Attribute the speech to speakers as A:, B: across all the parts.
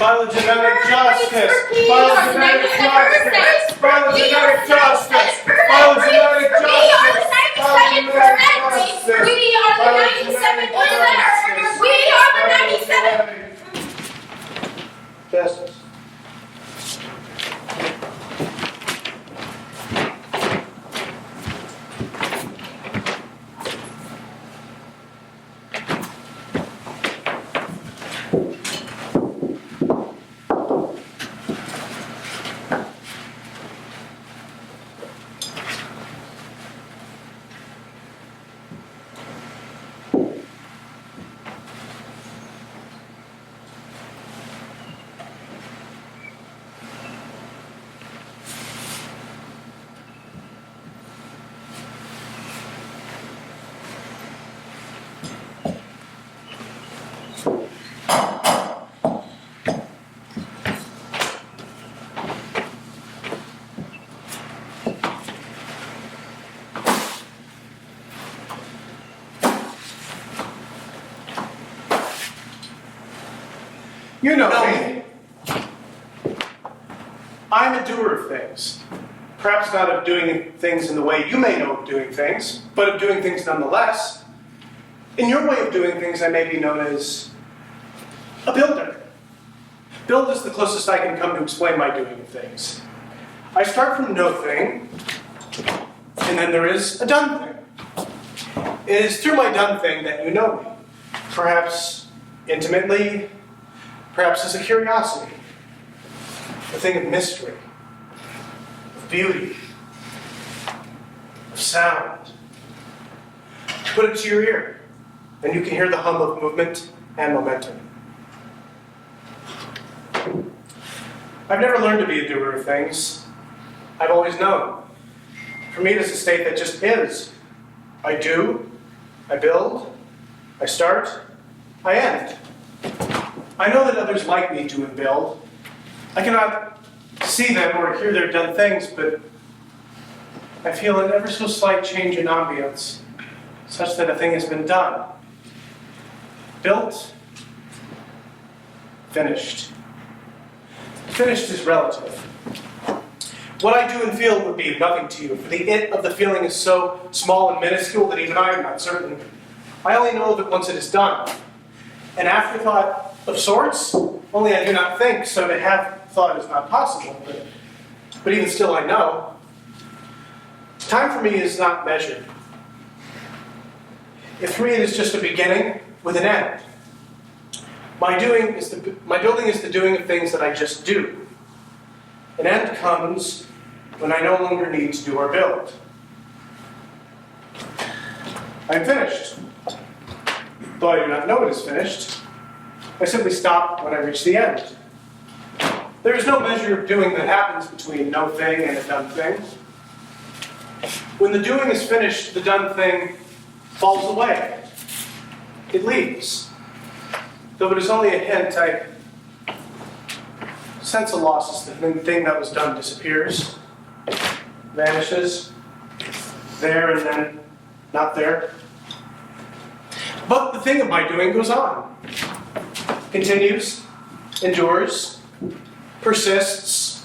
A: Phylogenetic justice. Phylogenetic justice. Phylogenetic justice. Phylogenetic justice.
B: We are the 97th letter. We are the 97th.
A: Justice. You know me. I'm a doer of things. Perhaps not of doing things in the way you may know of doing things, but of doing things nonetheless. In your way of doing things, I may be known as a builder. Build is the closest I can come to explain my doing of things. I start from no thing, and then there is a done thing. It is through my done thing that you know me. Perhaps intimately, perhaps as a curiosity, a thing of mystery, of beauty, of sound. Put it to your ear, and you can hear the hum of movement and momentum. I've never learned to be a doer of things. I've always known. For me, it is a state that just is. I do, I build, I start, I end. I know that others like me do and build. I cannot see them or hear their done things, but I feel an ever so slight change in ambience, such that a thing has been done. Built, finished. Finished is relative. What I do and feel would be nothing to you, for the it of the feeling is so small and minuscule that even I am not certain. I only know of it once it is done. An afterthought of sorts, only I do not think, so to have thought is not possible, but even still I know. Time for me is not measured. If for me it is just a beginning with an end. My building is the doing of things that I just do. An end comes when I no longer need to do or build. I am finished. Though I do not know it is finished, I simply stop when I reach the end. There is no measure of doing that happens between no thing and a done thing. When the doing is finished, the done thing falls away. It leaves. Though it is only a hint, I sense a loss as the thing that was done disappears, vanishes, there and then not there. But the thing of my doing goes on, continues, endures, persists.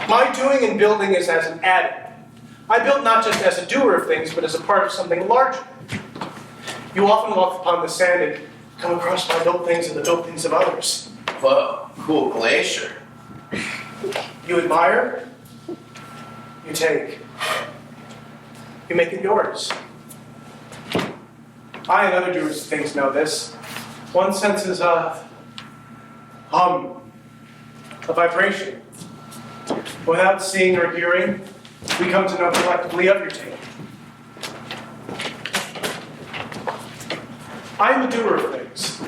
A: My doing and building is as an added. I build not just as a doer of things, but as a part of something larger. You often walk upon the sand and come across my built things and the built things of others.
C: Whoa, cool glacier.
A: You admire, you take, you make it yours. I and other doers of things know this. One senses a hum, a vibration. Without seeing or hearing, we come to know collectively of your take. I am a doer of things.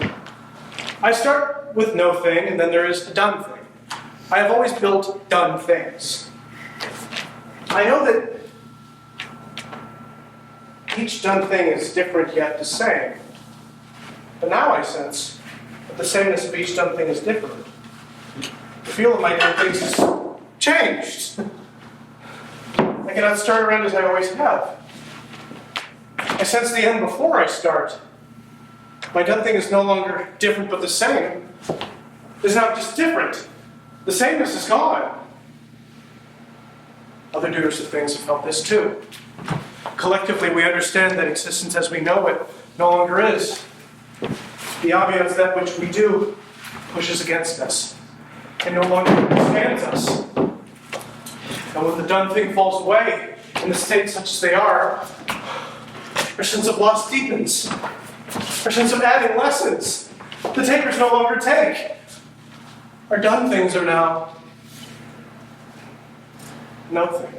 A: I start with no thing, and then there is a done thing. I have always built done things. I know that each done thing is different yet the same. But now I sense that the sameness of each done thing is different. The feel of my done things has changed. I cannot start around as I always have. I sense the end before I start. My done thing is no longer different but the same. is now just different. The sameness is gone. Other doers of things have felt this too. Collectively, we understand that existence as we know it no longer is. The ambience that which we do pushes against us and no longer understands us. And when the done thing falls away in the state such as they are, our sense of loss deepens. Our sense of adding lessens. The takers no longer take. Our done things are now no things.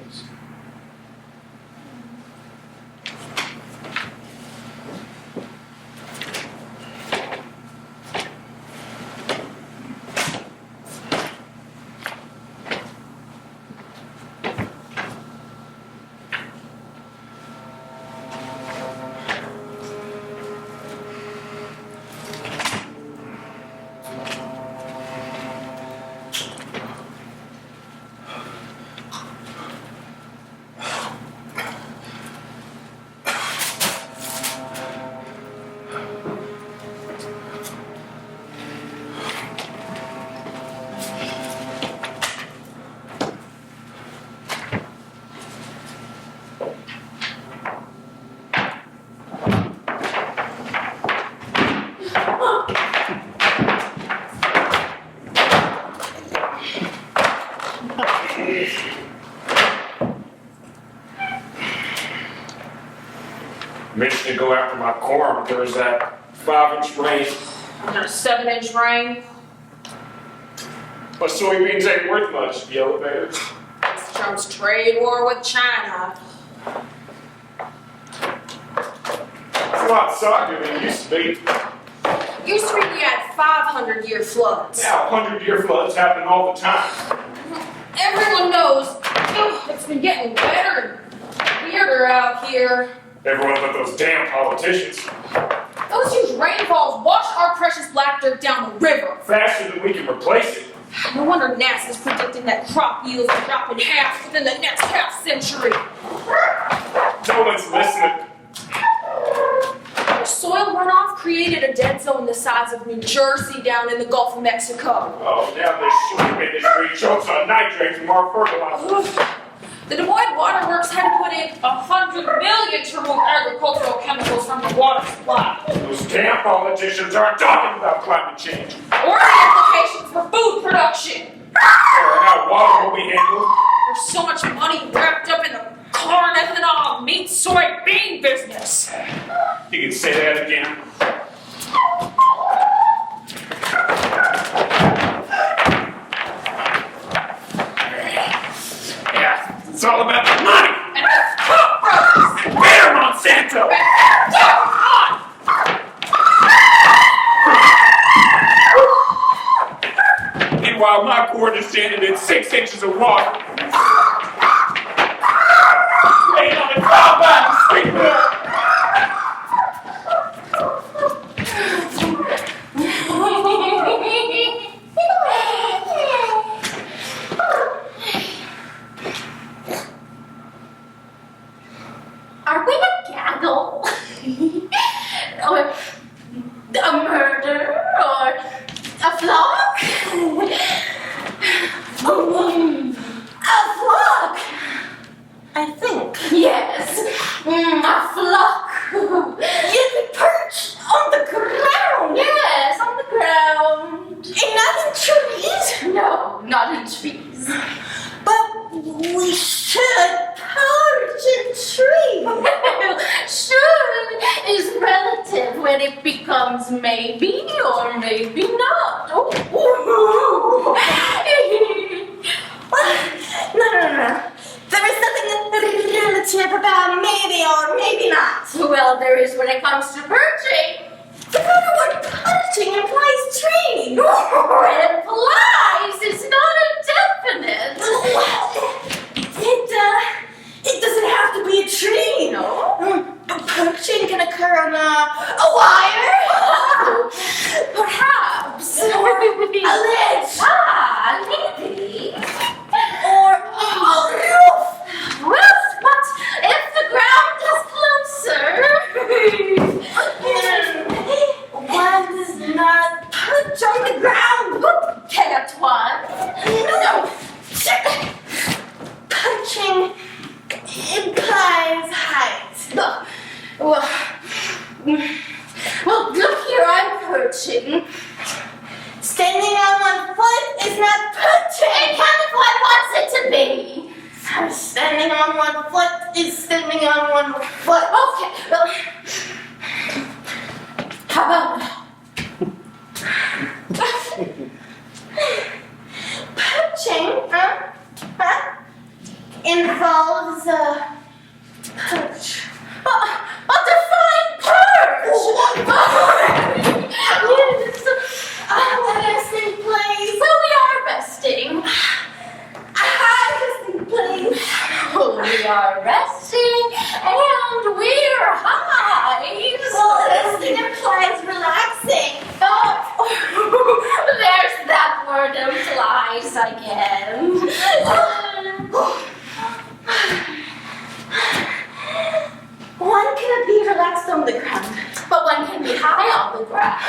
D: Mentioned to go after my corn, but there was that 5-inch rain.
B: Under a 7-inch rain.
D: My soybeans ain't worth much, the elevator.
B: It's Trump's trade war with China.
D: It's a lot softer than it used to be.
B: Used to be we had 500-year floods.
D: Now 100-year floods happen all the time.
B: Everyone knows it's been getting wetter and weirder out here.
D: Everyone but those damn politicians.
B: Those huge rainfalls wash our precious black dirt down the river.
D: Faster than we can replace it.
B: No wonder NASA's predicting that crop yields will drop in half within the next half-century.
D: No one's listening.
B: The soil runoff created a dead zone the size of New Jersey down in the Gulf of Mexico.
D: Oh, now this sugar industry chokes on nitrates from our fertilizer.
B: The Des Moines Waterworks had to put in $100 million to remove agricultural chemicals from the water supply.
D: Those damn politicians aren't talking about climate change.
B: Or the implications for food production.
D: Or how water will be handled.
B: There's so much money wrapped up in the corn, ethanol, meat, soybean business.
D: You can say that again. Yeah, it's all about the money.
B: And the cockroaches.
D: And better Monsanto. Meanwhile, my corn is standing in 6 inches of water. Laying on the combine, screaming up.
E: Are we a gaggle? Or a murder? Or a flock? A flock! I think. Yes, a flock. Yet we perch on the ground. Yes, on the ground. And not in trees? No, not in trees. But we should perch in trees. Should is relative when it becomes maybe or maybe not. Oh. No. There is nothing relative about maybe or maybe not. Well, there is when it comes to perching. The matter what perching implies tree. It implies it's not indefinite. Well, it doesn't have to be a tree, you know. Perching can occur on a wire. Perhaps. Or a ledge. Maybe. Or a roof. Roof? But if the ground is closer, one does not perch on the ground. Well, look here, I'm perching. Standing on one foot is not perching. It kind of what wants it to be. Standing on one foot is standing on one foot. Okay, well, how about perching? Involves perch. A defined perch. Yes. Resting place. So we are resting. Resting place. We are resting and we're high. Well, resting implies relaxing. Oh, there's that word implies again. One can be relaxed on the ground, but one can be high on the ground.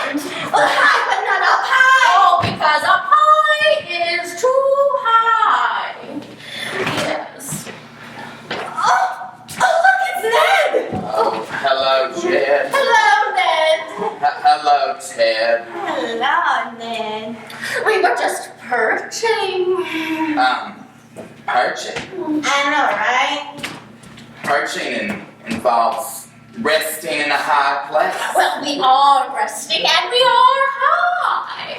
E: Well, high, but not up high. Oh, because up high is too high. Yes. Oh, look, it's Ned.
C: Oh, hello, Jed.
E: Hello, Ned.
C: Hello, Ted.
E: Hello, Ned. We were just perching.
C: Perching.
E: I know, right?
C: Perching involves resting in a high place.
E: Well, we are resting and we are high.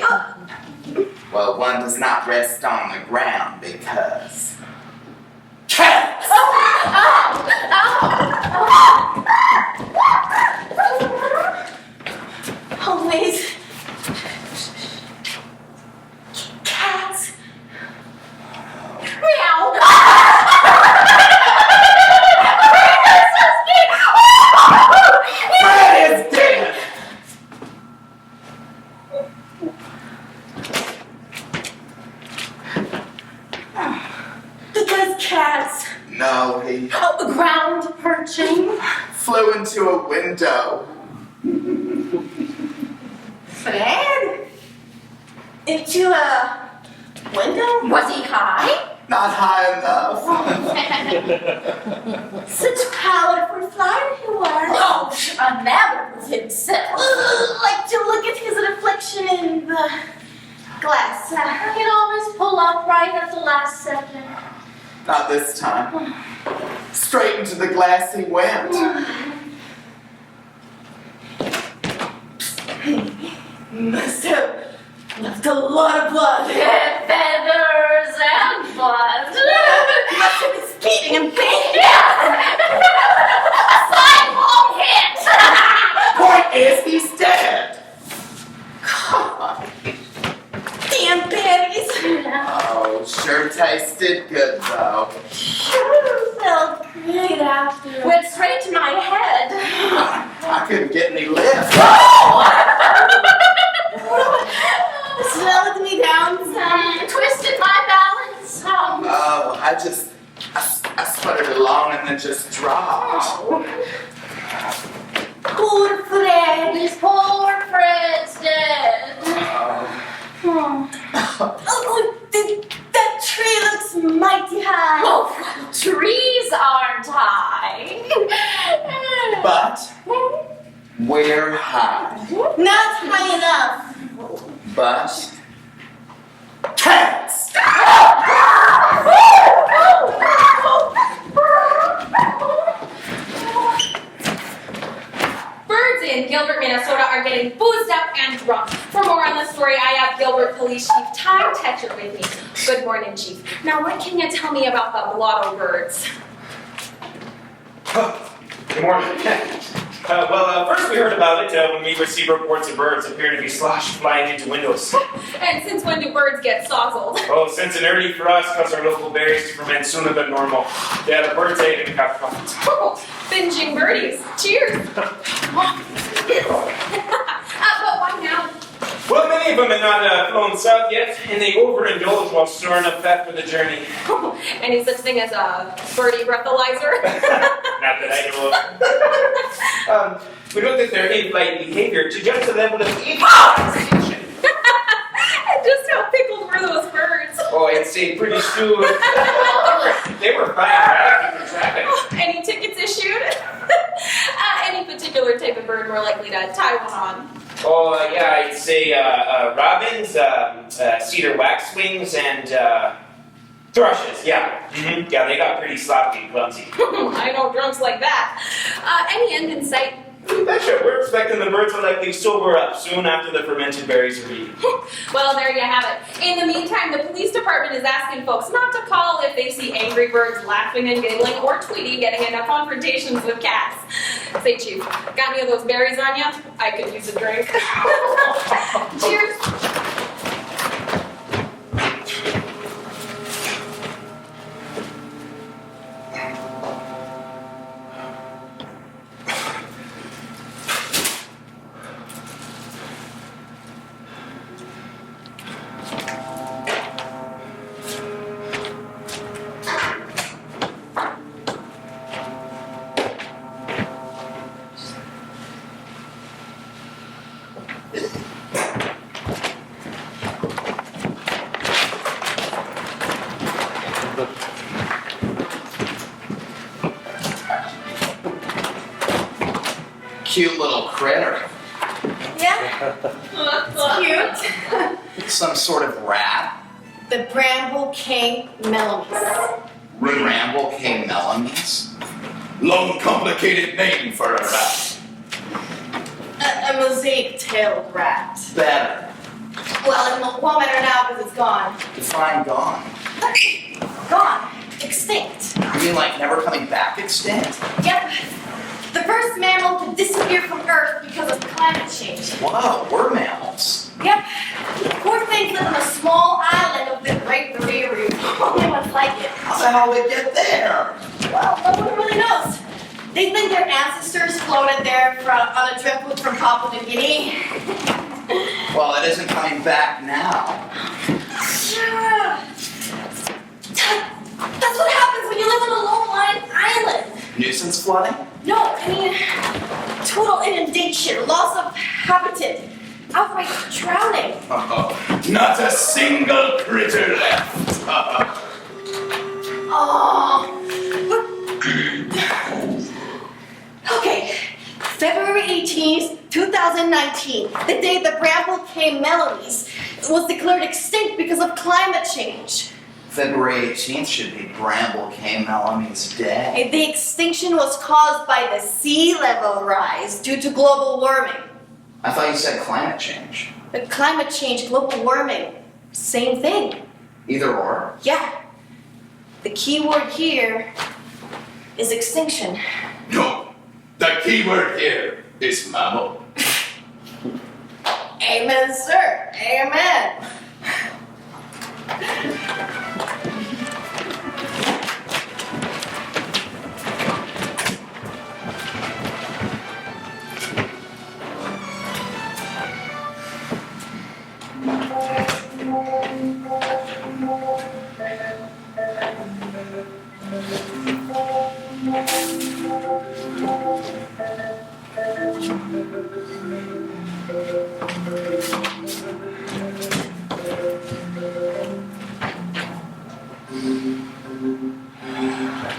C: Well, one does not rest on the ground because cats.
E: Always cats. Meow.
C: Fred is dead.
E: Because cats.
C: No, he
E: Ground perching.
C: flew into a window.
E: Fred? Into a window? Was he high?
C: Not high enough.
E: Such powerful flyer he was. Oh, enamored with himself. Like to look at his reflection in the glass. He'd always pull up right at the last second.
C: Not this time. Straight into the glass he went.
E: Must have left a lot of blood. Feathers and blood. Must have been skating and banging. A slide won't hit.
C: Point is, he's dead.
E: Damn berries.
C: Oh, sure tasted good though.
E: Sure felt great after. Went straight to my head.
C: I couldn't get any lift.
E: Slowed me down some. Twisted my balance some.
C: Oh, I sputtered along and then just dropped.
E: Poor Fred. His poor Fred's dead.
C: Oh.
E: That tree looks mighty high. Oh, trees aren't high.
C: But we're high.
E: Not high enough.
C: But cats!
B: Birds in Gilbert, Minnesota are getting boozed up and drunk. For more on the story, I have Gilbert Police Chief Ty Tetcher with me. Good morning, Chief. Now, what can you tell me about the blotto birds?
D: Good morning. First we heard about it when we received reports of birds appear to be sloshed flying into windows.
B: And since when do birds get sozzled?
D: Oh, since and early for us, because our local berries to ferment sooner than normal. Yeah, the birds ate and got profits.
B: Oh, binging birdies. Cheers. But why now?
D: Well, many of them have not flown south yet, and they overindulge while storing up fat for the journey.
B: Any such thing as a birdie breathalyzer?
D: Not that I know of. We looked at their in-flight behavior to judge the level of extinction.
B: And just how pickled were those birds?
D: Oh, I'd say pretty soon. They were flying back into traffic.
B: Any tickets issued? Any particular type of bird more likely to tie one on?
D: Oh, yeah, I'd say robins, cedar waxwings, and thrushes, yeah. Mm-hmm. Yeah, they got pretty sloppy and clumsy.
B: I know drunks like that. Any end in sight?
D: Betcha, we're expecting the birds will likely sober up soon after the fermented berries are eaten.
B: Well, there you have it. In the meantime, the police department is asking folks not to call if they see angry birds laughing and giggling or Tweety getting into confrontations with cats. Say, Chief, got any of those berries on you? I could use a drink. Cheers.
C: Cute little critter.
E: Yeah, it's cute.
C: It's some sort of rat.
E: The Bramble King Melons.
C: Bramble King Melons. Long, complicated name for a rat.
E: A mosaic-tailed rat.
C: Better.
E: Well, it won't matter now because it's gone.
C: Define gone.
E: Gone. Extinct.
C: You mean like never coming back extinct?
E: Yep. The first mammal to disappear from Earth because of climate change.
C: Wow, we're mammals.
E: Yep. Poor things live on a small island of the Great Barrier Reef. Only one's like it.
C: How the hell did they get there?
E: Well, no one really knows. They think their ancestors floated there on a driftwood from Papua New Guinea.
C: Well, it isn't coming back now.
E: That's what happens when you live on a low-lying island.
C: Nuisance flooding?
E: No, I mean, total inundation, loss of habitat, outright drowning.
C: Not a single critter left.
E: Oh. Okay, February 18th, 2019, the day the Bramble Cay Melonies was declared extinct because of climate change.
C: February 18th should be Bramble Cay Melonies Day.
E: The extinction was caused by the sea level rise due to global warming.
C: I thought you said climate change.
E: Climate change, global warming, same thing.
C: Either or.
E: Yeah. The key word here is extinction.
C: No. The key word here is mammal.
E: Amen, sir. Amen.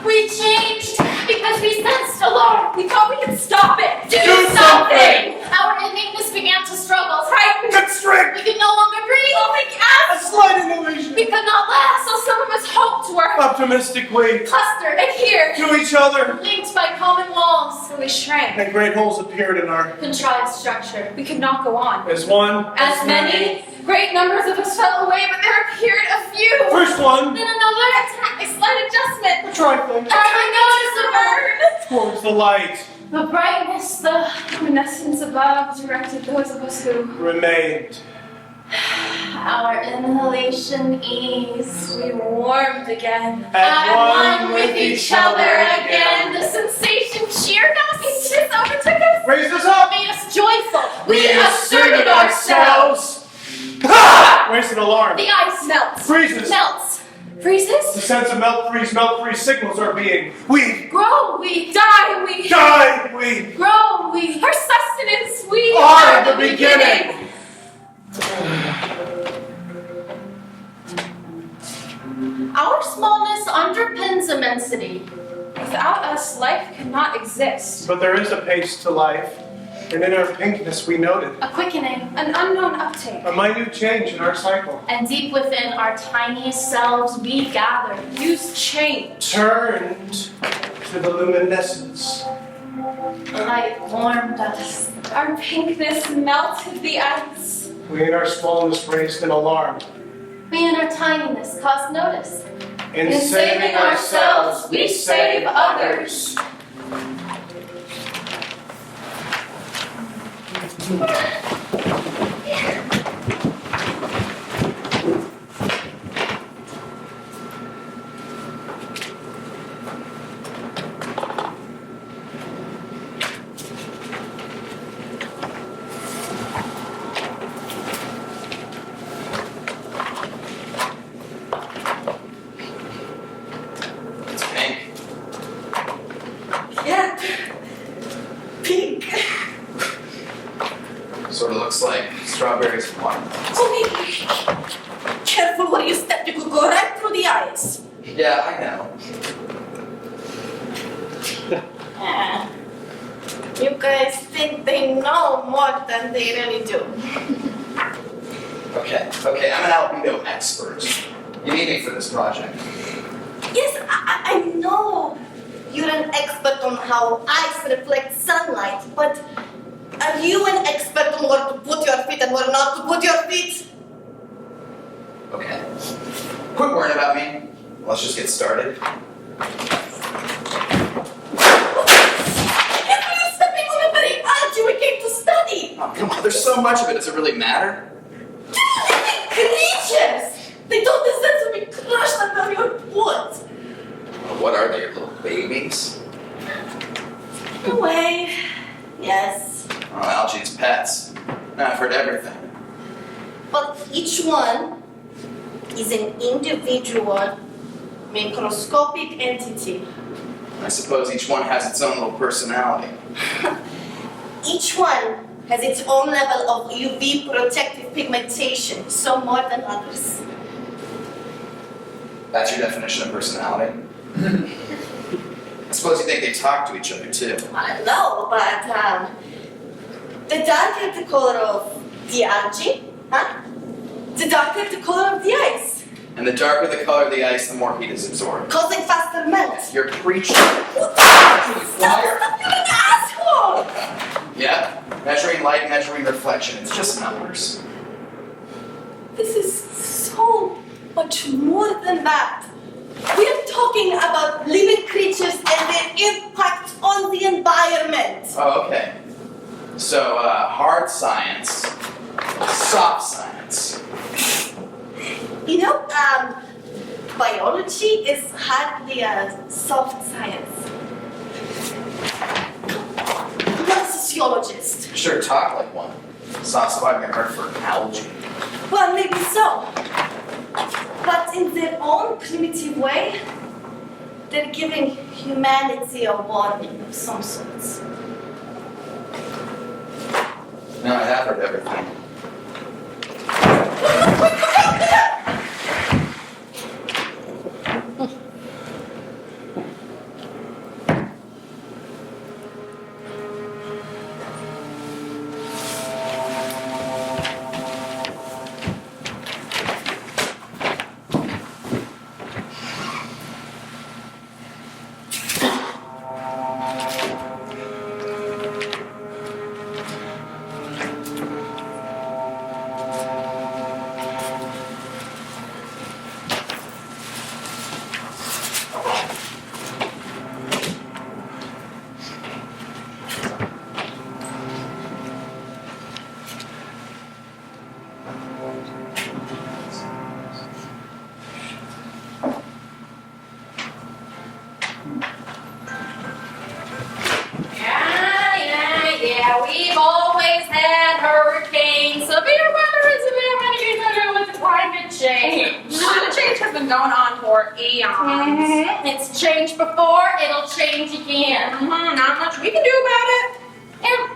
B: We changed because we sensed alarm. We thought we could stop it. Do something! Our innately began to struggle, frightened.
A: Constrict!
B: We could no longer breathe. Oh my
A: A
B: God!
A: slight illusion.
B: We could not last, so some of us hoped to our
A: Optimistically.
B: cluster and here,
A: To each other.
B: linked by common walls. So we shrank.
A: And great holes appeared in our.
B: Contrived structure. We could not go on.
A: As one.
B: As many, great numbers of us fell away, but there appeared a few.
A: First one.
B: Then another attack, a slight adjustment.
A: Trifling.
B: I noticed a bird.
A: Towards the light.
B: The brightness, the luminescence above directed those of us who
A: Remained.
B: our inhalation eased. We warmed again.
A: At
B: one with each other again. The sensation cheered us. It just overtook us.
A: Raised us up.
B: Made us joyful.
A: We asserted ourselves. Ha! Raised an alarm.
B: The ice melts.
A: Freezes.
B: Melts.
A: The
B: Freezes.
A: sense of melt freeze signals are being. We
B: Grow. We die. We
A: die. We
B: grow. We our sustenance. We
A: are the beginning.
B: Our smallness underpins immensity. Without us, life cannot exist. exist.
A: But there is a pace to life, and in our pinkness we noted
E: A quickening.
B: An unknown uptake.
A: a minute change in our cycle.
E: And deep within our tiniest selves, we gather.
B: Use change.
A: Turned to the luminescence.
E: Light warmed us.
B: Our pinkness melted the ice.
A: We in our smallness raised an alarm.
E: We in our tininess caused notice.
A: In saving ourselves, we save others.
C: It's pink.
E: Yeah. Pink.
C: Sort of looks like strawberries and watermelon.
E: Oh, careful where you step. You could go right through the eyes.
C: Yeah, I know.
E: You guys think they know more than they really do.
C: Okay, I'm an albedo expert. You need me for this project.
E: Yes, I know you're an expert on how ice reflects sunlight, but are you an expert on where to put your feet and where not to put your feet?
C: Okay. Quit worrying about me. Let's just get started.
E: You're stepping on the very edge we came to study.
C: Oh, come on, there's so much of it. Does it really matter?
E: They're living creatures. They don't deserve to be crushed under your foot.
C: What are they, your little babies?
E: In a way, yes.
C: Oh, algae's pets. I've heard everything.
E: But each one is an individual, microscopic entity.
C: I suppose each one has its own little personality.
E: Each one has its own level of UV protective pigmentation, some more than others.
C: That's your definition of personality? I suppose you think they talk to each other, too.
E: I don't know, but the darker the color of the algae, the darker the color of the ice,
C: And the darker the color of the ice, the more heat is absorbed.
E: causing faster melt.
C: You're preaching.
E: Stop, you're an asshole!
C: Yeah, measuring light, measuring reflection. It's just numbers.
E: This is so much more than that. We are talking about living creatures and their impact on the environment.
C: Oh, okay. So, hard science, soft science.
E: You know, biology is hardly a soft science. I'm not a sociologist.
C: You sure talk like one. Soft spot in your heart for algae.
E: Well, maybe so. But in their own primitive way, they're giving humanity a warning of some sorts.
C: No, I have heard everything.
B: Yeah, we've always had hurricanes. Severe weather and severe hurricanes are doing with climate change. Climate change has been going on for eons.
E: It's changed before, it'll change again.
B: Not much we can do about it. And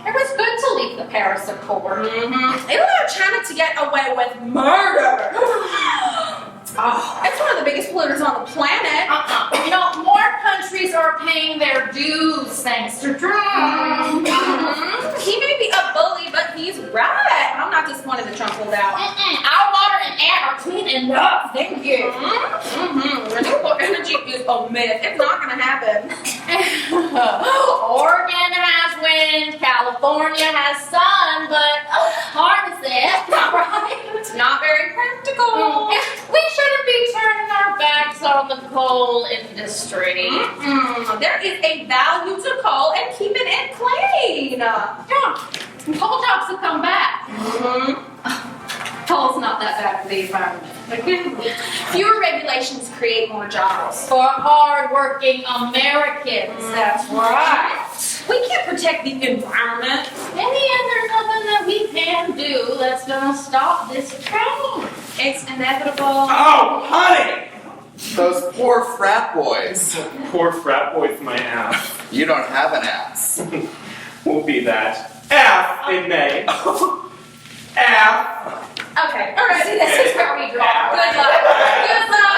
B: it was good to leave the Paris Accord. They allowed China to get away with murder.
E: Oh.
B: It's one of the biggest polluters on the planet.
E: You know, more countries are paying their dues thanks to Trump.
B: He may be a bully, but he's right. I'm not disappointed that Trump pulled out.
E: Our water and air are clean enough. Thank you.
B: Renewable energy is a myth. It's not going to happen.
E: Oregon has wind, California has sun, but harness it, right?
B: It's not very practical.
E: We shouldn't be turning our backs on the coal industry.
B: There is a value to coal and keeping it clean.
E: Yeah, coal jobs have come back. Coal's not that bad for the environment.
B: Fewer regulations create more jobs.
E: For hard-working Americans, that's right.
B: We can't protect the environment.
E: In the end, there's nothing that we can do that's gonna stop this train.
B: It's inevitable.
D: Oh, honey!
C: Those poor frat boys.
D: Poor frat boys, my ass.
C: You don't have an ass.
D: We'll be that. Ass in May. Ass.
B: Okay, all right.
E: See, this is where we draw.
B: Good luck. Good luck.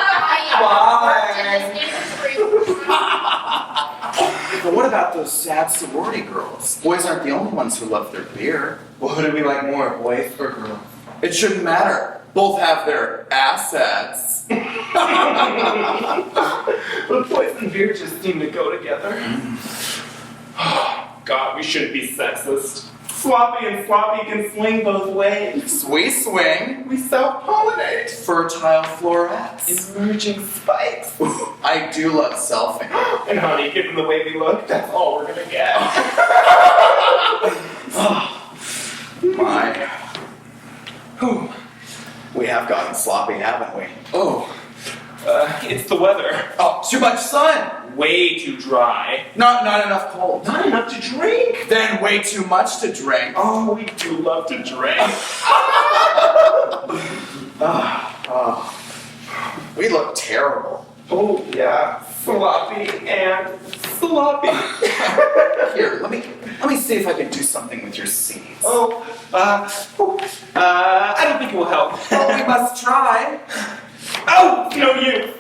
C: But what about those sad sorority girls? Boys aren't the only ones who love their beer.
D: Well, who do we like more, boys or girls?
C: It shouldn't matter. Both have their assets.
D: But boys and beer just seem to go together. Oh, God, we shouldn't be sexist. Sloppy and sloppy can swing both ways.
C: We swing.
D: We self-pollinate.
C: Fertile florets.
D: Emerging spikes.
C: I do love selfing.
D: And honey, given the way we look, that's all we're gonna get.
C: My. Whew. We have gotten sloppy, haven't we? Oh.
D: It's the weather.
C: Oh, too much sun.
D: Way too dry.
C: Not enough cold.
D: Not enough to drink.
C: Then way too much to drink.
D: Oh, we do love to drink.
C: We look terrible.
D: Oh, yeah. Sloppy and sloppy.
C: Here, let me see if I can do something with your seeds.
D: I don't think it will help.
C: Well, we must try.
D: Oh, no use.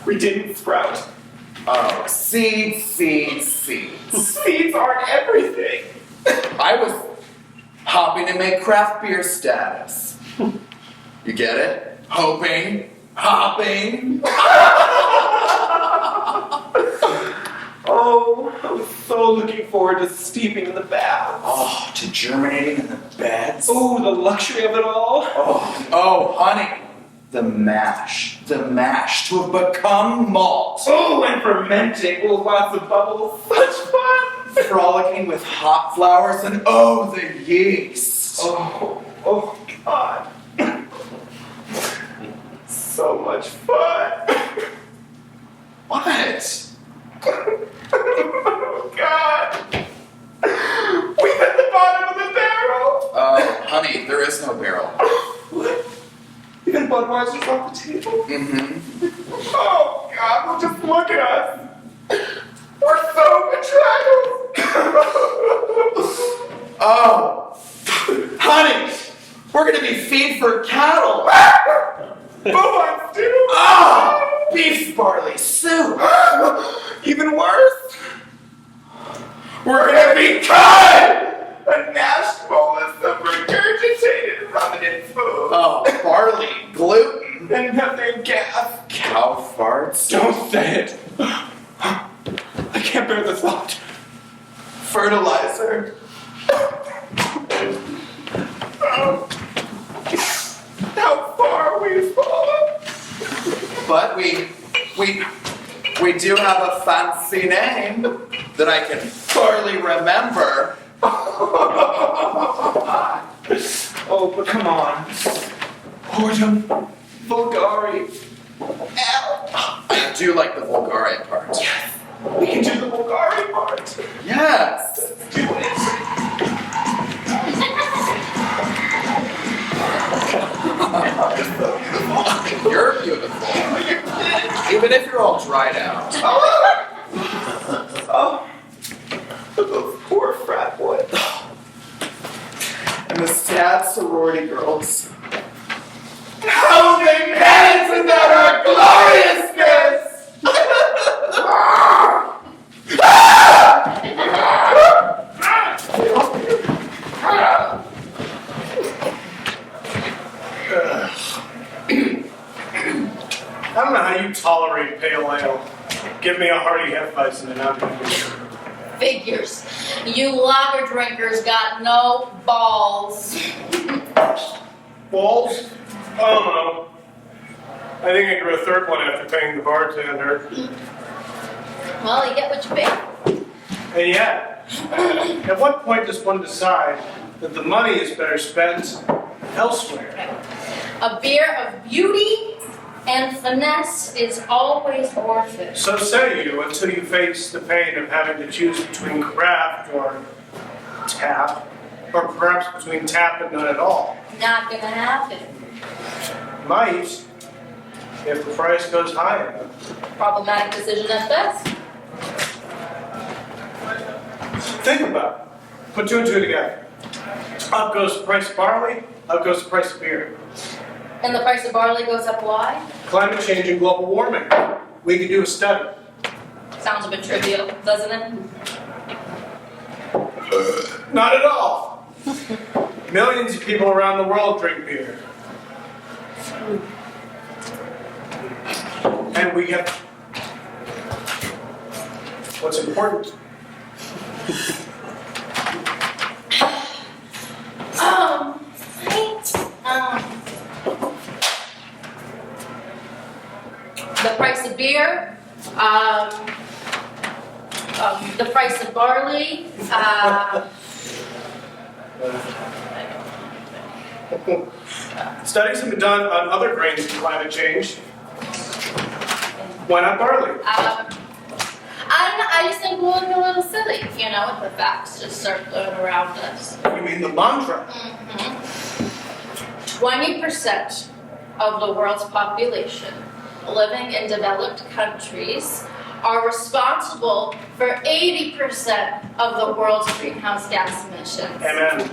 D: We didn't sprout.
C: Oh, seeds.
D: Seeds aren't everything.
C: I was hopping to make craft beer status. You get it? Hopping.
D: Oh, I was so looking forward to steeping in the bath.
C: Oh, to germinating in the beds.
D: Oh, the luxury of it all.
C: Oh, honey. The mash to have become malt.
D: Oh, and fermenting. Oh, lots of bubbles. Such fun.
C: Frolicking with hop flowers and oh, the yeast.
D: Oh, God. So much fun.
C: What?
D: Oh, God. We hit the bottom of the barrel.
C: Oh, honey, there is no barrel.
D: What? Even Budweiser's off the table?
C: Mm-hmm.
D: Oh, God, well, just look at us. We're so bedraggled.
C: Oh, honey, we're gonna be feed for cattle.
D: Bovine stew.
C: Oh, beef barley soup.
D: Even worse.
C: We're gonna be cut.
D: A mashed bolus of regurgitated ruminant food.
C: Oh, barley, gluten,
D: And nothing gas.
C: cow farts,
D: Don't say it. I can't bear the thought.
C: fertilizer.
D: Oh. How far we've fallen.
C: But we do have a fancy name that I can thoroughly remember.
D: Oh, but come on. Whoredom, Vulgari,
C: I do like the Bulgarian part.
D: Yes, we can do the Vulgari part.
C: Yes.
D: Let's do it.
C: You're beautiful. Even if you're all dried out.
D: Oh, those poor frat boys.
C: And the sad sorority girls.
D: How
C: your gloriousness!
A: I don't know how you tolerate pale ale. Give me a hearty Hefeweizen and I'm good.
E: Figures. You lager drinkers got no balls.
A: Balls? I don't know. I think I grew a third one after paying the bartender.
E: Well, you get what you pay.
A: And yet, at what point does one decide that the money is better spent elsewhere?
E: A beer of beauty and finesse is always worth it.
A: So say you, until you face the pain of having to choose between craft or tap, or perhaps between tap and none at all.
E: Not gonna happen.
A: Might, if the price goes high enough.
E: Problematic decision at best.
A: Think about it. Put two and two together. Up goes the price of barley, up goes the price of beer.
E: And the price of barley goes up why?
A: Climate change and global warming. We could do a study.
E: Sounds a bit trivial, doesn't it?
A: Not at all. Millions of people around the world drink beer. And we get what's important.
E: The price of beer, the price of barley,
A: Studies have been done on other grains and climate change. Why not barley?
E: I don't know, I just think we'll look a little silly, you know, with the facts just circling around us.
A: You mean the mantra?
E: 20% of the world's population living in developed countries are responsible for 80% of the world's greenhouse gas emissions.
A: Amen.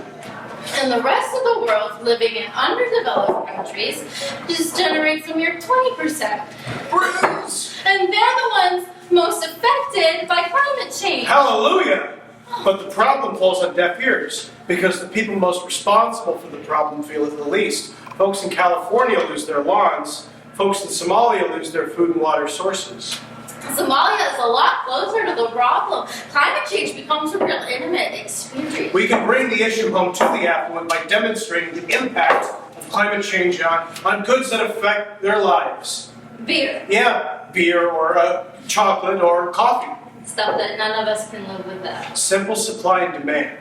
E: And the rest of the world living in underdeveloped countries just generates a mere 20%.
A: Bruce!
E: And they're the ones most affected by climate change.
A: Hallelujah! But the problem falls on deaf ears because the people most responsible for the problem feel it the least. Folks in California lose their lawns. Folks in Somalia lose their food and water sources.
E: Somalia is a lot closer to the problem. Climate change becomes a real intimate experience.
A: We can bring the issue home to the affluent by demonstrating the impact of climate change on goods that affect their lives.
E: Beer.
A: Yeah, beer or chocolate or coffee.
E: Stuff that none of us can live without.
A: Simple supply and demand.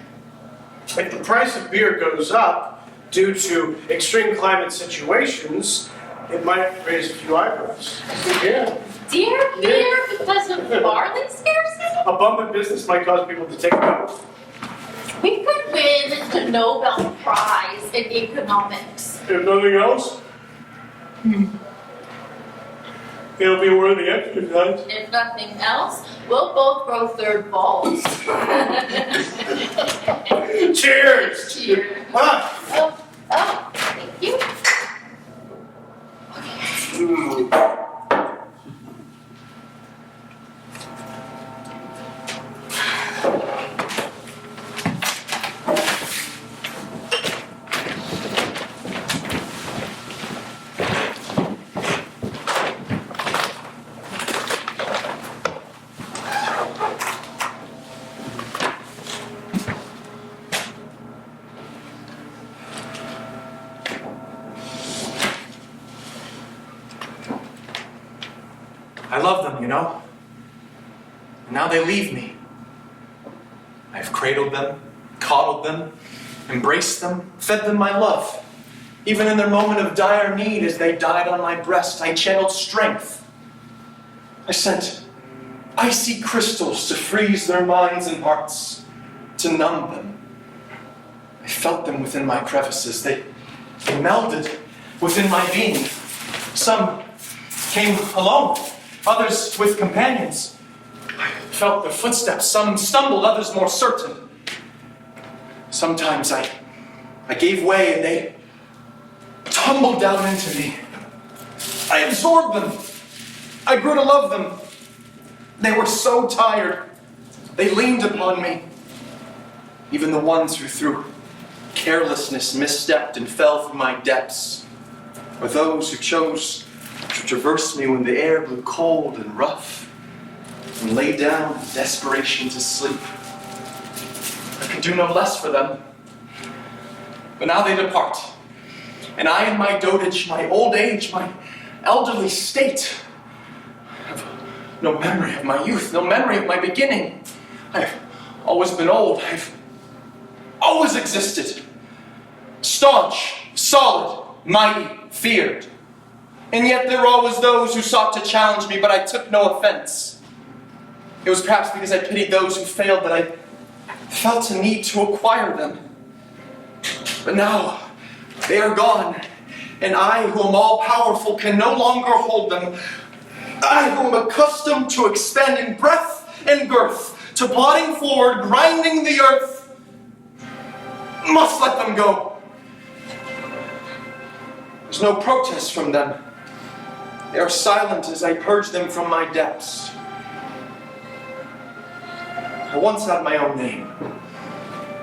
A: If the price of beer goes up due to extreme climate situations, it might raise a few eyebrows. Yeah.
E: Dear beer because of barley scarcity?
A: A bump in business might cause people to take note.
E: We could win the Nobel Prize in economics.
A: If nothing else, it'll be a worthy exercise.
E: If nothing else, we'll both grow third balls.
A: Cheers!
E: Cheers.
A: Ah.
E: Oh, thank you.
F: I love them, you know? And now they leave me. I've cradled them, coddled them, embraced them, fed them my love. Even in their moment of dire need, as they died on my breast, I channeled strength. I sent icy crystals to freeze their minds and hearts, to numb them. I felt them within my crevices. They melded within my being. Some came alone, others with companions. I felt their footsteps. Some stumbled, others more certain. Sometimes I gave way and they tumbled down into me. I absorbed them. I grew to love them. They were so tired. They leaned upon me. Even the ones who through carelessness misstepped and fell through my depths, or those who chose to traverse me when the air blew cold and rough, and lay down in desperation to sleep. I could do no less for them. But now they depart, and I in my dotage, my old age, my elderly state, have no memory of my youth, no memory of my beginning. I've always been old. I've always existed. Staunch, solid, mighty, feared. And yet there were always those who sought to challenge me, but I took no offense. It was perhaps because I pitied those who failed that I felt a need to acquire them. But now, they are gone, and I, who am all-powerful, can no longer hold them. I, who am accustomed to expanding breadth and girth, to plodding forward, grinding the earth, must let them go. There's no protest from them. They are silent as I purge them from my depths. I once had my own name,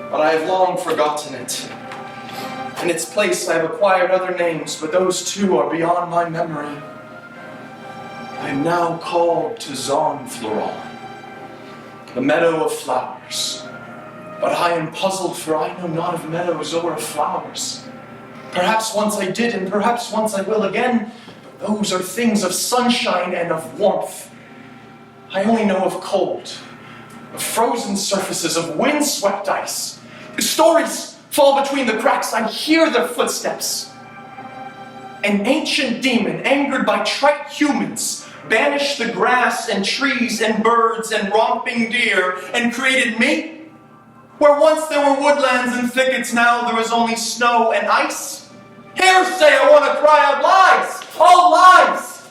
F: but I have long forgotten it. In its place, I have acquired other names, but those too are beyond my memory. I am now called to Zonfloral, the meadow of flowers. But I am puzzled, for I know not of meadows or of flowers. Perhaps once I did, and perhaps once I will again, but those are things of sunshine and of warmth. I only know of cold, of frozen surfaces, of wind-swept ice. Stories fall between the cracks. I hear their footsteps. An ancient demon, angered by trite humans, banished the grass and trees and birds and romping deer and created me. Where once there were woodlands and thickets, now there is only snow and ice. Hearsay, I want to cry out lies, all lies.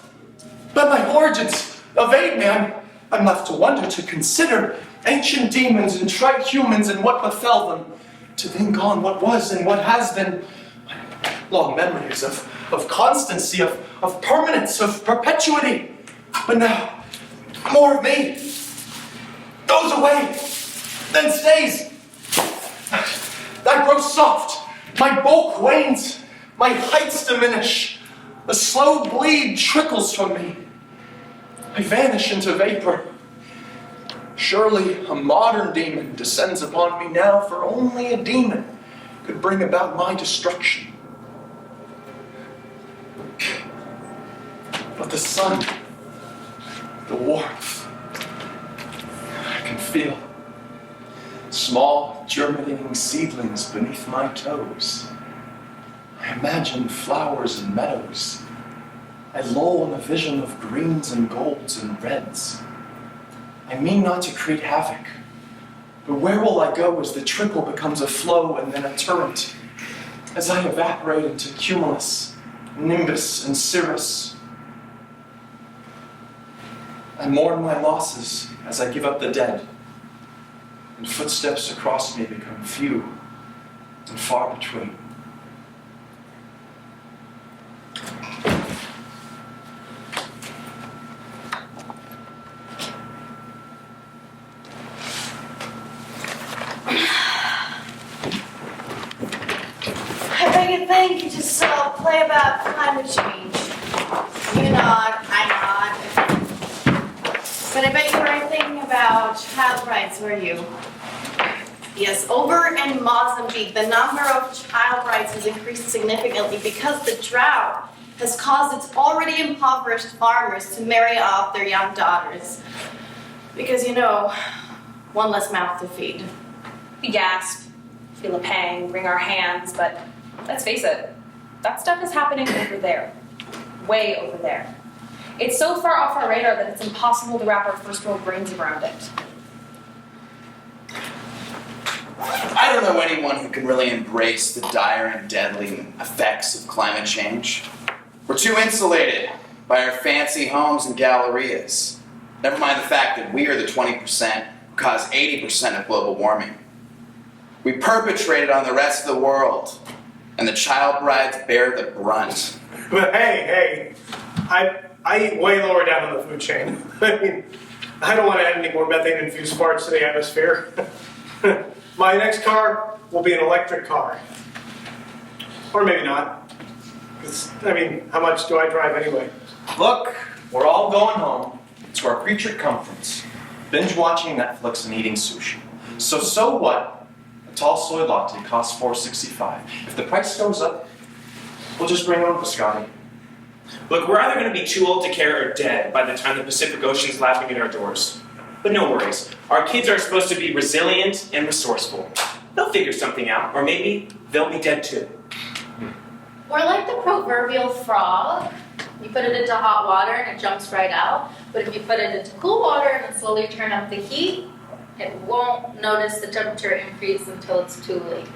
F: But my origins evade me. I'm left to wonder, to consider ancient demons and trite humans and what befell them, to think on what was and what has been. Long memories of constancy, of permanence, of perpetuity. But now, more of me goes away, then stays. I grow soft, my bulk wanes, my heights diminish, a slow bleed trickles from me. I vanish into vapor. Surely a modern demon descends upon me now, for only a demon could bring about my destruction. But the sun, the warmth, I can feel. Small, germinating seedlings beneath my toes. I imagine flowers and meadows. I lull in a vision of greens and golds and reds. I mean not to create havoc, but where will I go as the trickle becomes a flow and then a torrent? As I evaporate into cumulus, nimbus, and cirrus. I mourn my losses as I give up the dead, and footsteps across me become few and far between.
E: I beg you think you just play about climate change. You nod, I nod. But I bet you were thinking about child rights, were you? Yes, over in Mozambique, the number of child rights has increased significantly because the drought has caused its already impoverished farmers to marry off their young daughters. Because, you know, one less mouth to feed.
B: We gasp, feel a pang, wring our hands, but let's face it, that stuff is happening over there. Way over there. It's so far off our radar that it's impossible to wrap our first world brains around it.
C: I don't know anyone who can really embrace the dire and deadly effects of climate change. We're too insulated by our fancy homes and gallerias. Never mind the fact that we are the 20% who cause 80% of global warming. We perpetrate it on the rest of the world, and the child brides bear the brunt.
A: But hey, I eat way lower down on the food chain. I mean, I don't want to add any more methane-infused farts to the atmosphere. My next car will be an electric car. Or maybe not. 'Cause, I mean, how much do I drive anyway?
F: Look, we're all going home to our creature comforts, binge watching Netflix and eating sushi. So what? A tall soy latte costs $4.65. If the price goes up, we'll just bring it over, Scotty.
D: Look, we're either going to be too old to care or dead by the time the Pacific Ocean's laughing at our doors. But no worries. Our kids are supposed to be resilient and resourceful. They'll figure something out, or maybe they'll be dead too.
E: We're like the proverbial frog. You put it into hot water and it jumps right out. But if you put it into cool water and then slowly turn up the heat, it won't notice the temperature increase until it's too late.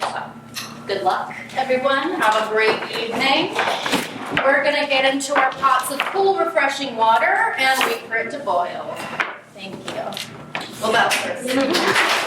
E: So, good luck, everyone. Have a great evening. We're gonna get into our pots of cool, refreshing water and wait for it to boil. Thank you. Well, that's first.